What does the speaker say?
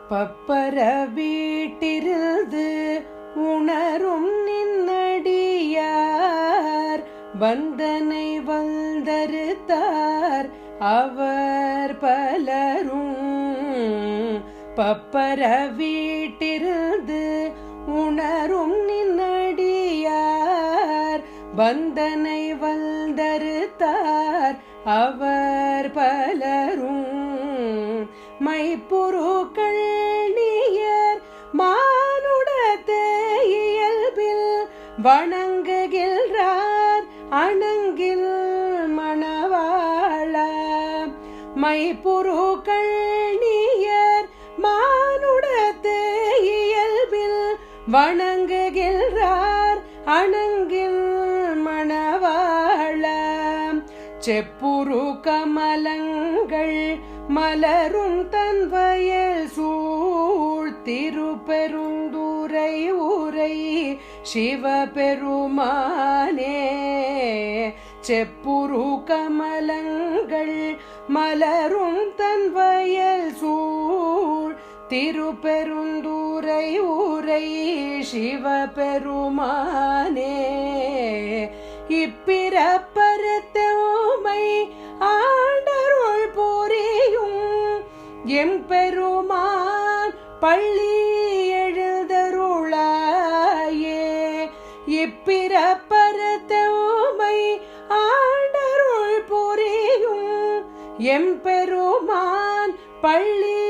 பப்பர வீட்டிருந்து உணரும் நின்னடியார் வந்தனை வந்தறுத்தார் அவர் பலரும். பப்பர வீட்டிருந்து உணரும் நின்னடியார் வந்தனை வந்தறுத்தார் அவர் பலரும். மைப்புருக்கள் நீயர் மானுடத்தே இயல்பில் வணங்குகின்றார் அணங்கில் மணவாள. மைப்புருக்கள் நீயர் மானுடத்தே இயல்பில் வணங்குகின்றார் அணங்கில் மணவாள. செப்புரு கமலங்கள் மலரும் தன் வயல் சூழ் திருப்பெருந்துறை உரை சிவபெருமானே. செப்புரு கமலங்கள் மலரும் தன் வயல் சூழ் திருப்பெருந்துறை உரை சிவபெருமானே. இப்பிறப்பறுத்தோமை ஆண்டருள் புரியும் எம்பெருமான் பள்ளி எழுதருளாயே. இப்பிறப்பறுத்தோமை ஆண்டருள் புரியும் எம்பெருமான் பள்ளி